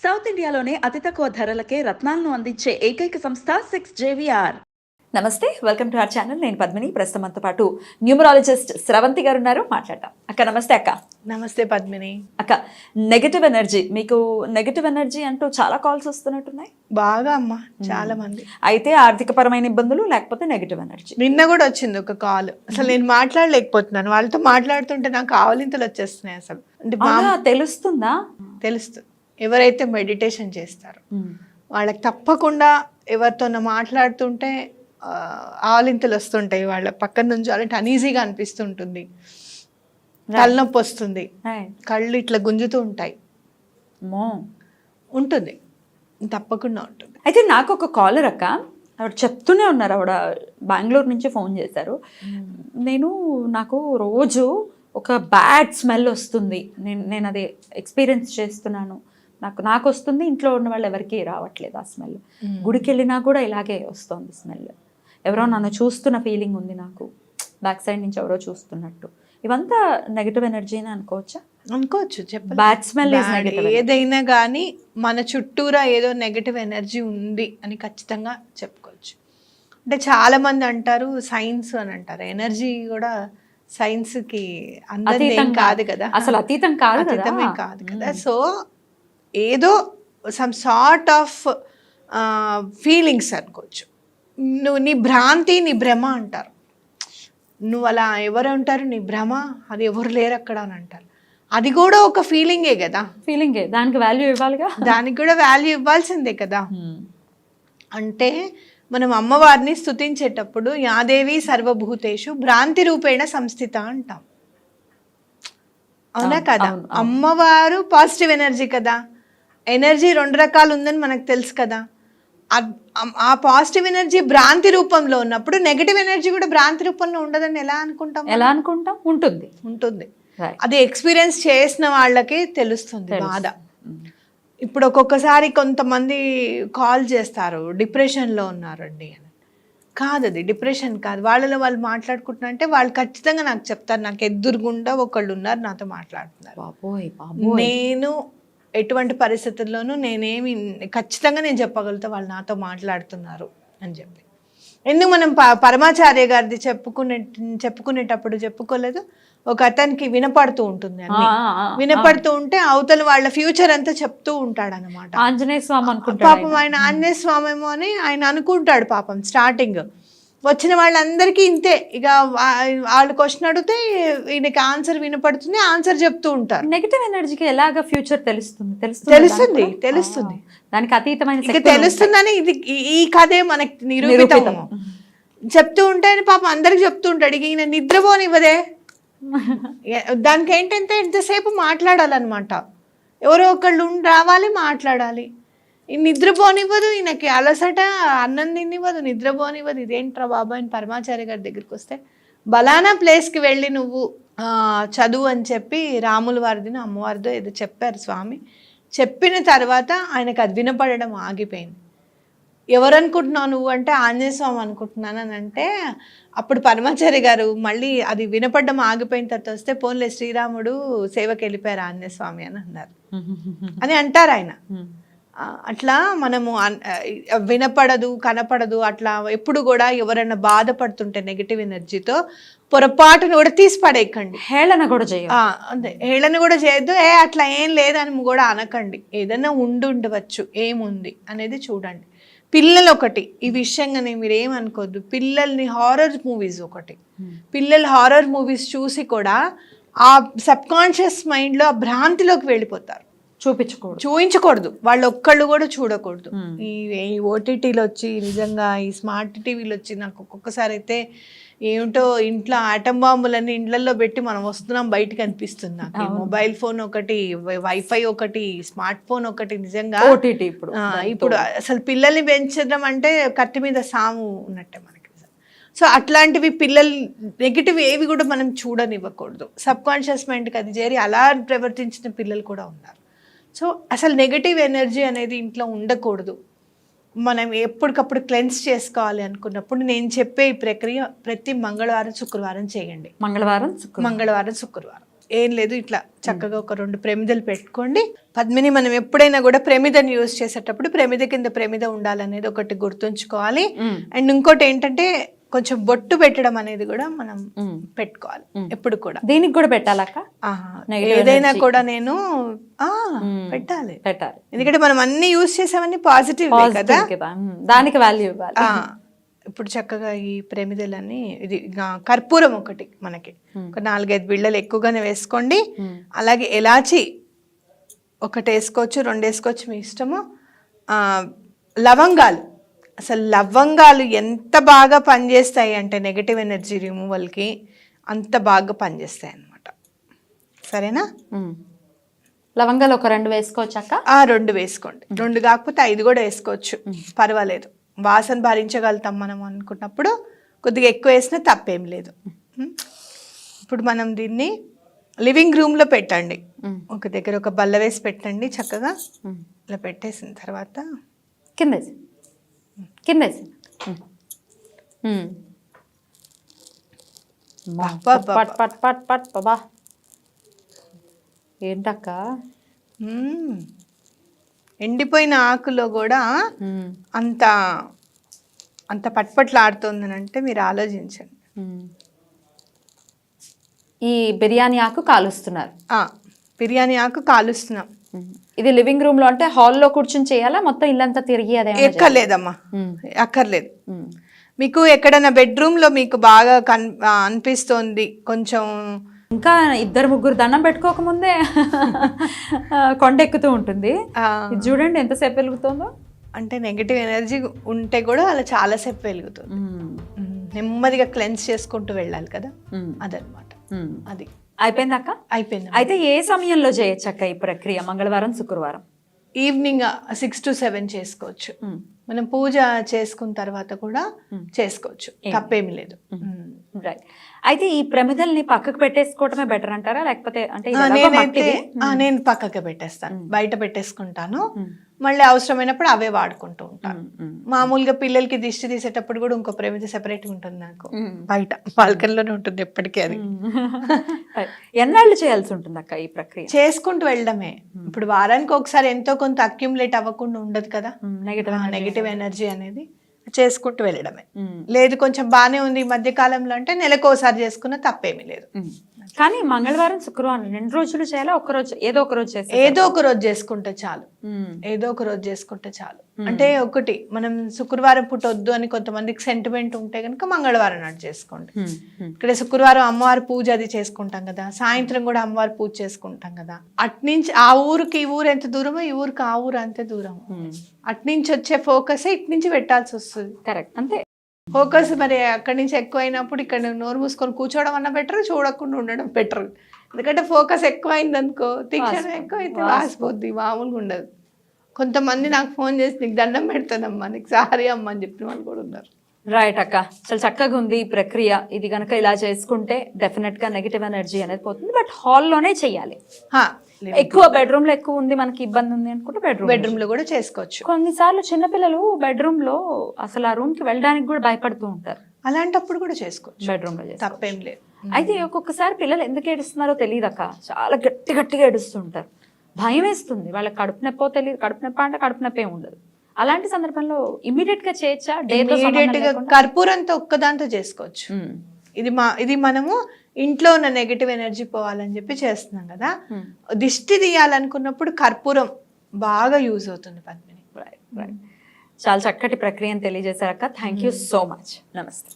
South ఇండియాలోనే అతి తక్కువ ధరలకే రత్నాలను అందించే ఏకైక సంస్థ 6JVR. నమస్తే, వెల్కమ్ టు అవర్ ఛానల్. నేను పద్మిని. ప్రస్తుతం మనతో పాటు న్యూమరాలజిస్ట్ స్రవంతి గారు ఉన్నారు. మాట్లాడతాం. అక్క నమస్తే. అక్క నమస్తే పద్మిని. అక్క, నెగటివ్ ఎనర్జీ, మీకు నెగటివ్ ఎనర్జీ అంటూ చాలా కాల్స్ వస్తున్నట్టున్నాయి. బాగా అమ్మా, చాలా మంది. అయితే ఆర్థికపరమైన ఇబ్బందులు, లేకపోతే నెగటివ్ ఎనర్జీ. నిన్న కూడా వచ్చింది ఒక కాల్. అసలు నేను మాట్లాడలేకపోతున్నాను, వాళ్ళతో మాట్లాడుతుంటే నాకు ఆవలింతలు వచ్చేస్తున్నాయి. అసలు అంటే తెలుస్తుందా? తెలుస్తుంది. ఎవరైతే మెడిటేషన్ చేస్తారో వాళ్ళకి తప్పకుండా ఎవరితో మాట్లాడుతుంటే ఆవలింతలు వస్తుంటాయి. వాళ్ళ పక్కన నుంచి అలాంటి అనీజీగా అనిపిస్తుంటుంది, తలనొప్పి వస్తుంది, కళ్ళు ఇట్లా గుంజుతూ ఉంటాయి, ఉంటుంది, తప్పకుండా ఉంటుంది. అయితే నాకు ఒక కాలర్ అక్క, ఆవిడ చెప్తూనే ఉన్నారు. ఆవిడ బెంగళూరు నుంచి ఫోన్ చేశారు. నాకు రోజు ఒక బ్యాడ్ స్మెల్ వస్తుంది, నేను అది ఎక్స్పీరియన్స్ చేస్తున్నాను, నాకు వస్తుంది, ఇంట్లో ఉన్న వాళ్ళు ఎవరికి రావట్లేదు ఆ స్మెల్. గుడికి వెళ్ళినా కూడా ఇలాగే వస్తుంది స్మెల్. ఎవరో నన్ను చూస్తున్న ఫీలింగ్ ఉంది, నాకు బ్యాక్ సైడ్ నుంచి ఎవరో చూస్తున్నట్టు. ఇవంతా నెగటివ్ ఎనర్జీని అనుకోవచ్చా? అనుకోవచ్చు. బ్యాడ్ స్మెల్ ఏదైనా కానీ మన చుట్టూరా ఏదో నెగటివ్ ఎనర్జీ ఉంది అని ఖచ్చితంగా చెప్పుకోవచ్చు. అంటే చాలా మంది అంటారు సైన్స్ అని అంటారు, ఎనర్జీ కూడా సైన్స్ కి అందరిదేం కాదు కదా, అసలు అతీతమే కాదు కదా. సో ఏదో సమ్ సార్ట్ ఆఫ్ ఫీలింగ్స్ అనుకోవచ్చు. నువ్వు నీ భ్రాంతి, నీ భ్రమ అంటారు. నువ్వు అలా ఎవరు అంటారు, నీ భ్రమ, అది ఎవరు లేరు అక్కడ అని అంటారు. అది కూడా ఒక ఫీలింగే కదా. ఫీలింగే, దానికి వాల్యూ ఇవ్వాలిగా. దానికి కూడా వాల్యూ ఇవ్వాల్సిందే కదా. అంటే మనం అమ్మవారిని స్తుతించేటప్పుడు యాదేవి సర్వభూతేషు భ్రాంతి రూపేణ సంస్థిత అంటాం, అవునా కదా. అమ్మవారు పాజిటివ్ ఎనర్జీ కదా. ఎనర్జీ రెండు రకాలు ఉందని మనకు తెలుసు కదా. ఆ పాజిటివ్ ఎనర్జీ భ్రాంతి రూపంలో ఉన్నప్పుడు నెగటివ్ ఎనర్జీ కూడా భ్రాంతి రూపంలో ఉండదని ఎలా అనుకుంటాం? ఉంటుంది. అది ఎక్స్పీరియన్స్ చేసిన వాళ్ళకి తెలుస్తుంది బాధ. ఇప్పుడు ఒక్కొక్కసారి కొంతమంది కాల్ చేస్తారు, డిప్రెషన్లో ఉన్నారండి అని. కాదు, అది డిప్రెషన్ కాదు. వాళ్ళలో వాళ్ళు మాట్లాడుకుంటున్నా అంటే వాళ్ళు ఖచ్చితంగా నాకు చెప్తారు, నాకు ఎదురుగుండా ఒకళ్ళు ఉన్నారు నాతో మాట్లాడుతున్నారు. నేను ఎటువంటి పరిస్థితుల్లోనూ నేనేమి ఖచ్చితంగా నేను చెప్పగలుగుతా, వాళ్ళు నాతో మాట్లాడుతున్నారు అని చెప్పి. ఎందుకు మనం పరమాచార్య గారిది చెప్పుకునేటప్పుడు చెప్పుకోలేదు, ఒక అతనికి వినపడుతూ ఉంటుంది, అన్ని వినపడుతూ ఉంటే అవతల వాళ్ళ ఫ్యూచర్ అంతా చెప్తూ ఉంటాడు అనమాట. ఆంజనేయ స్వామి పాపం ఆయన ఆంజనేయ స్వామి ఏమో అని ఆయన అనుకుంటాడు పాపం. స్టార్టింగ్ వచ్చిన వాళ్ళందరికీ ఇంతే, ఇక వాళ్ళు క్వశ్చన్ అడిగితే ఈయనకి ఆన్సర్ వినపడుతుంది, ఆన్సర్ చెప్తూ ఉంటారు. నెగటివ్ ఎనర్జీకి ఎలాగా ఫ్యూచర్ తెలుస్తుంది దానికి అతీతమైన తెలుస్తుందని ఇది ఈ కథే మనకి నిరూపితం. చెప్తూ ఉంటే పాపం అందరికి చెప్తూ ఉంటాడు. ఇక ఈయన నిద్రపోనివ్వదే. దానికి ఏంటంటే ఎంతసేపు మాట్లాడాలన్నమాట, ఎవరో ఒకళ్ళు రావాలి, మాట్లాడాలి. నిద్రపోనివ్వదు, ఈయనకి అలసట, అన్నం తినివ్వదు, నిద్రపోనివ్వదు. ఇదేంట్రా బాబా అని పరమాచార్య గారి దగ్గరికి వస్తే, బలానా ప్లేస్కి వెళ్ళి నువ్వు చదువు అని చెప్పి రాముల వారిదినో అమ్మవారిదో ఏదో చెప్పారు స్వామి. చెప్పిన తర్వాత ఆయనకు అది వినపడడం ఆగిపోయింది. ఎవరు అనుకుంటున్నావు నువ్వు అంటే ఆంజనేయ స్వామి అనుకుంటున్నాను అని అంటే, అప్పుడు పరమాచార్య గారు మళ్ళీ అది వినపడడం ఆగిపోయిన తర్వాత వస్తే, పోన్లే శ్రీరాముడు సేవకి వెళ్ళిపోయారు ఆంజనేయ స్వామి అని అన్నారు అని అంటారు ఆయన. అట్లా మనము వినపడదు, కనపడదు, అట్లా ఎప్పుడు కూడా ఎవరైనా బాధపడుతుంటే నెగిటివ్ ఎనర్జీతో పొరపాటును కూడా తీసి పడేయకండి. హేళన కూడా చేయదు. అంతే, హేళన కూడా చేయొద్దు. అట్లా ఏం లేదని కూడా అనకండి. ఏదైనా ఉండవచ్చు, ఏముంది అనేది చూడండి. పిల్లలు ఒకటి, ఈ విషయంగానే మీరు ఏమనుకోవద్దు. పిల్లల్ని హారర్ మూవీస్ ఒకటి, పిల్లలు హారర్ మూవీస్ చూసి కూడా ఆ సబ్ కాన్షియస్ మైండ్లో ఆ భ్రాంతిలోకి వెళ్ళిపోతారు. చూపించకూడదు, వాళ్ళు ఒక్కళ్ళు కూడా చూడకూడదు. ఈ ఓటీటీలు వచ్చి, నిజంగా ఈ స్మార్ట్ టీవీలు వచ్చి, నాకు ఒక్కొక్కసారి అయితే ఏమిటో ఇంట్లో ఆటం బాంబులన్నీ ఇండ్లలో పెట్టి మనం వస్తున్నాం బయటకు అనిపిస్తుంది నాకు. మొబైల్ ఫోన్ ఒకటి, వైఫై ఒకటి, స్మార్ట్ ఫోన్ ఒకటి. నిజంగా ఇప్పుడు అసలు పిల్లల్ని పెంచడం అంటే కత్తి మీద సాము ఉన్నట్టే మనకి. సో అట్లాంటివి పిల్లలు నెగిటివ్ ఏవి కూడా మనం చూడనివ్వకూడదు. సబ్ కాన్షియస్ మైండ్కి అది చేరి అలా ప్రవర్తించిన పిల్లలు కూడా ఉన్నారు. సో అసలు నెగటివ్ ఎనర్జీ అనేది ఇంట్లో ఉండకూడదు. మనం ఎప్పటికప్పుడు క్లెన్స్ చేసుకోవాలి అనుకున్నప్పుడు నేను చెప్పే ఈ ప్రక్రియ ప్రతి మంగళవారం శుక్రవారం చేయండి. మంగళవారం శుక్రవారం ఏం లేదు, ఇట్లా చక్కగా ఒక 2 ప్రమిదలు పెట్టుకోండి. పద్మిని, మనం ఎప్పుడైనా కూడా ప్రమిదని యూజ్ చేసేటప్పుడు ప్రమిద కింద ప్రమిద ఉండాలనేది ఒకటి గుర్తుంచుకోవాలి. అండ్ ఇంకోటి ఏంటంటే కొంచెం బొట్టు పెట్టడం అనేది కూడా మనం పెట్టుకోవాలి ఎప్పుడు కూడా. దీనికి కూడా పెట్టాలక్క? ఏదైనా కూడా నేను పెట్టాలి, ఎందుకంటే మనం అన్ని యూజ్ చేసామని పాజిటివ్ కదా, దానికి వాల్యూ ఇవ్వాలి. ఇప్పుడు చక్కగా ఈ ప్రమిదలన్నీ, ఇది కర్పూరం ఒకటి మనకి ఒక 4-5 బిళ్ళలు ఎక్కువగానే వేసుకోండి. అలాగే ఎలాచి ఒకటి వేసుకోవచ్చు, 2 వేసుకోవచ్చు, మీ ఇష్టము. లవంగాలు, అసలు లవంగాలు ఎంత బాగా పనిచేస్తాయి అంటే నెగటివ్ ఎనర్జీ రిమూవల్కి అంత బాగా పనిచేస్తాయి అన్నమాట. సరేనా? లవంగాలు ఒక 2 వేసుకోవచ్చాక? 2 వేసుకోండి, 2 కాకపోతే 5 కూడా వేసుకోవచ్చు, పర్వాలేదు. వాసన భరించగలుగుతాం మనం అనుకున్నప్పుడు కొద్దిగా ఎక్కువ వేసినా తప్పేం లేదు. ఇప్పుడు మనం దీన్ని లివింగ్ రూమ్లో పెట్టండి, ఒక దగ్గర ఒక బల్ల వేసి పెట్టండి చక్కగా. ఇలా పెట్టేసిన తర్వాత కింద ఏంటక్క ఎండిపోయిన ఆకులో కూడా అంత అంత పట్పట్లాడుతుంది అంటే మీరు ఆలోచించండి. ఈ బిర్యానీ ఆకు కాలుస్తున్నారు? బిర్యానీ ఆకు కాలుస్తున్నాం. ఇది లివింగ్ రూమ్ లో అంటే హాల్లో కూర్చొని చేయాలా, మొత్తం ఇల్లంతా తిరిగి? అదే ఎక్కర్లేదమ్మా, అక్కర్లేదు. మీకు ఎక్కడైనా బెడ్రూమ్ లో మీకు బాగా అనిపిస్తోంది కొంచెం, ఇంకా 2-3 దండం పెట్టుకోకముందే కొండెక్కుతూ ఉంటుంది. చూడండి ఎంతసేపు వెలుగుతుందో. అంటే నెగిటివ్ ఎనర్జీ ఉంటే కూడా అలా చాలాసేపు వెలుగుతుంది. నెమ్మదిగా క్లెన్స్ చేసుకుంటూ వెళ్ళాలి కదా, అదనమాట. అది అయిపోయింది అక్క? అయిపోయింది. అయితే ఏ సమయంలో చేయొచ్చు అక్క ఈ ప్రక్రియ? మంగళవారం, శుక్రవారం ఈవినింగ్ 6 to 7 చేసుకోవచ్చు. మనం పూజ చేసుకున్న తర్వాత కూడా చేసుకోవచ్చు, తప్పేమి లేదు. రైట్. అయితే ఈ ప్రమిదల్ని పక్కకు పెట్టేసుకోవటమే బెటర్ అంటారా, లేకపోతే? అంటే నేను పక్కకి పెట్టేస్తాను, బయట పెట్టేసుకుంటాను, మళ్ళీ అవసరమైనప్పుడు అవే వాడుకుంటూ ఉంటాను. మామూలుగా పిల్లలకి దిష్టి తీసేటప్పుడు కూడా ఇంకో ప్రమిద సెపరేట్ ఉంటుంది నాకు, బయట బాల్కనీలోనే ఉంటుంది ఎప్పటికీ. అది ఎన్నాళ్ళు చేయాల్సి ఉంటుంది అక్క ఈ ప్రక్రియ? చేసుకుంటూ వెళ్ళడమే. ఇప్పుడు వారానికి ఒకసారి ఎంతో కొంత అక్యుములేట్ అవ్వకుండా ఉండదు కదా నెగిటివ్ ఎనర్జీ అనేది, చేసుకుంటూ వెళ్ళడమే. లేదు కొంచెం బానే ఉంది ఈ మధ్య కాలంలో అంటే నెలకోసారి చేసుకున్న తప్పేమీ లేదు. కానీ మంగళవారం, శుక్రవారం 2 రోజులు చేయాలా? ఒక రోజు ఏదో ఒక రోజు చేస్తే? ఏదో ఒక రోజు చేసుకుంటే చాలు, ఏదో ఒక రోజు చేసుకుంటే చాలు. అంటే ఒకటి మనం శుక్రవారం పూట వద్దు అని కొంతమందికి సెంటిమెంట్ ఉంటే కనుక మంగళవారం నాడు చేసుకోండి. ఇక్కడ శుక్రవారం అమ్మవారి పూజ అది చేసుకుంటాం కదా, సాయంత్రం కూడా అమ్మవారి పూజ చేసుకుంటాం కదా. అట్నుంచి ఆ ఊరికి ఈ ఊరు ఎంత దూరమో ఈ ఊరికి ఆ ఊరు అంతే దూరం. అట్నుంచి వచ్చే ఫోకస్ ఇటు నుంచి పెట్టాల్సి వస్తుంది. కరెక్ట్, అంతే. ఫోకస్ మరి అక్కడి నుంచి ఎక్కువ అయినప్పుడు ఇక్కడ నోరు మూసుకొని కూర్చోవడం అన్న బెటర్, చూడకుండా ఉండడం బెటర్. ఎందుకంటే ఫోకస్ ఎక్కువైంది అనుకో, తీక్షణ ఎక్కువ అయితే వాసిపోద్ది, మామూలుగా ఉండదు. కొంతమంది నాకు ఫోన్ చేసి నీకు దండం పెడతానమ్మా, నీకు సారీ అమ్మ అని చెప్పిన వాళ్ళు కూడా ఉన్నారు. రైట్ అక్క, చాలా చక్కగా ఉంది ఈ ప్రక్రియ. ఇది కనుక ఇలా చేసుకుంటే డెఫినెట్ గా నెగిటివ్ ఎనర్జీ అనేది పోతుంది. బట్ హాల్లోనే చెయ్యాలి. ఎక్కువ బెడ్రూమ్ లో ఎక్కువ ఉంది మనకి ఇబ్బంది ఉంది అనుకుంటే బెడ్రూమ్ లో కూడా చేసుకోవచ్చు. కొన్నిసార్లు చిన్నపిల్లలు బెడ్రూమ్ లో అసలు ఆ రూమ్ కి వెళ్ళడానికి కూడా భయపడుతూ ఉంటారు, అలాంటప్పుడు కూడా చేసుకోవచ్చు బెడ్రూమ్ లో, తప్పేం లేదు. అయితే ఒక్కొక్కసారి పిల్లలు ఎందుకు ఏడుస్తున్నారో తెలియదు అక్క, చాలా గట్టిగా ఏడుస్తుంటారు, భయం వేస్తుంది. వాళ్ళకి కడుపు నొప్పో తెలియదు, కడుపు నొప్ప అంటే కడుపు నొప్పి ఏమి ఉండదు. అలాంటి సందర్భంలో ఇమీడియట్ గా చేయొచ్చా? ఇమీడియట్ గా కర్పూరంతో ఒక్కదాంతో చేసుకోవచ్చు. ఇది మనము ఇంట్లో ఉన్న నెగటివ్ ఎనర్జీ పోవాలని చెప్పి చేస్తున్నాం కదా, దిష్టి తీయాలనుకున్నప్పుడు కర్పూరం బాగా యూజ్ అవుతుంది పద్మిని. చాలా చక్కటి ప్రక్రియను తెలియజేశారక్క. Thank you so much. నమస్తే.